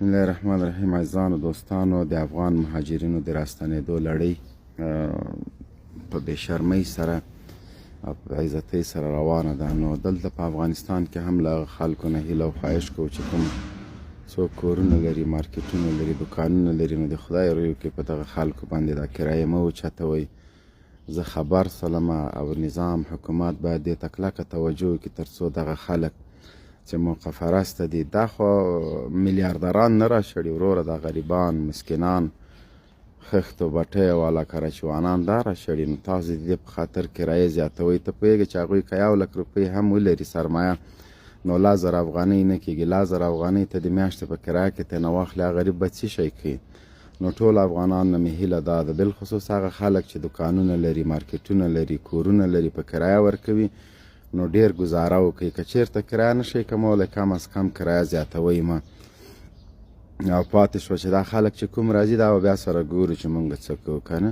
بسم الله الرحمن الرحیم. عزیزانو دوستانو، د افغان مهاجرینو د راستنېدو لړۍ په بې شرمۍ سره او په عزتۍ سره روانه ده. نو دلته په افغانستان کې هم له خلکو نه هیله او خواهش کوو چې کوم څوک کورونه لري، مارکیټونه لري، دوکانونه لري، نو د خدای روی کې په دغه خلکو باندې دا کرایه مه اوچتوئ. زه خبر سلم او نظام حکومت باید دې ته کلکه توجه وکړي تر څو دغه خلک چې موقع پرسته دي، دا خو میلیاردران نه راشړي وروره، دا غریبان، مسکینان، خښت و بټۍ والا کراچوانان دا راشړي. نو تاسو د دې په خاطر کرایه زیاتوئ. ته پوهېږې چې هغوی که 1 لک روپۍ هم ولري سرمایه، نو 1000 افغانۍ نه کېږي. 1000 افغانۍ ته د میاشتې په کرایه کې ترېنه واخلي، هغه غریب به څه شی کوي؟ نو ټول افغانان نه مې هیله دا ده، بالخصوص هغه خلک چې دوکانونه لري، مارکیټونه لري، کورونه لري، په کرایه ورکوي، نو ډېر ګزاره وکړئ. که چېرته کرایه نه شئ کمولی، کم از کم کرایه زیاتوئ مه. او پاتې شوه چې دا خلک چې کوم راځي دا به بیا سره ګورو چې مونږ څه کوو که نه.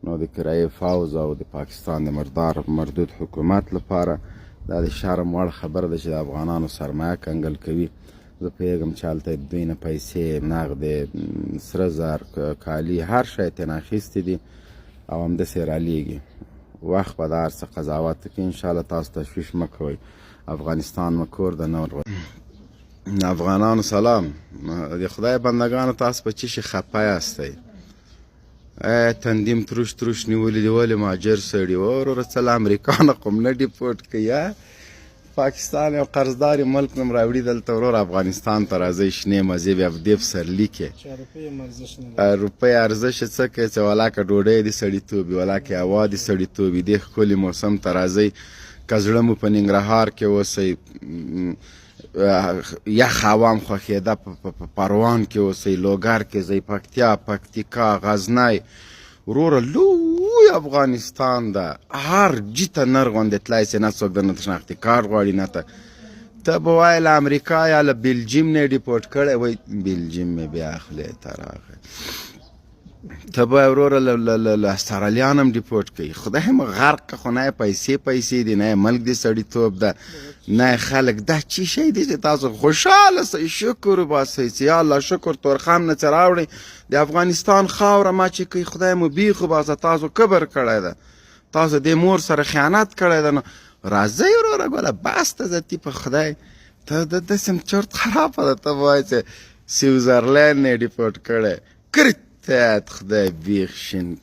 نو د کرایې فوز او د پاکستان د مردود حکومت لپاره دا د شرم وړ خبره ده چې د افغانانو سرمایه کنګل کوي. زه پوهېږم چې هلته دوی نه پیسې، نغدې، سره زر، کالي، هر شی ترېنه اخیستي دي او همداسې رالیږي. وخت به د هر څه قضاوت کوي. انشاءالله تاسو تشویش مه کوئ. افغانستان مه کور د نور. افغانانو سلام. د خدای بندګانو، تاسو په څه شي خفه یاستئ؟ تندیم تروش تروش نیولي دي، ولې مهاجر سړي وروره څه له امریکا نه خو نه ډیپورټ کوي؟ پاکستان یو قرضداري ملک نم راوړي دلته ورور افغانستان ته راځئ، شنې مزې بیا دې پسرلي کې روپۍ ارزش یې څه کوي چې ولاکه ډوډۍ دې سړیتوب وي، ولاکه هوا دې سړیتوب وي. دې ښکلي موسم ته راځئ. که زړه مو په ننګرهار کې اوسئ، یخ هوا م خوښېده، په پروان کې اوسئ، لوګر کې ځئ، پکتیا، پکتیکا، غزنی، وروره لوی افغانستان ده. هر جیته نر غوندې تلای سې، نه څوک درنه شناختي کارت غواړي، نه ته به وایې له امریکا یا له بلجیم نه یې ډیپورټ کړی، وایي بلجیم مې بیا خولې ته راغی. ته به وروره له استرالیا نه هم ډیپورټ کوي. خدای مو غرق که، خو نه یې پیسې دي، نه یې ملک دې سړیتوب ده، نه یې خلک. دا چی شی دی چې تاسو خوشحاله سئ، شکر وباسئ چې یا الله شکر تورخم نه څه راوړئ. د افغانستان خاوره ما چې کوي خدای مو بیخ وباسه. تاسو کبر کړی ده، تاسو دې مور سره خیانت کړی ده. نو راځئ وروره ګوله بس ته ذاتي په خدای. ته داسې م چرت خرابه ده، ته به وایې چې سویزرلینډ نه یې ډیپورټ کړی. کرت خدای بیخ شین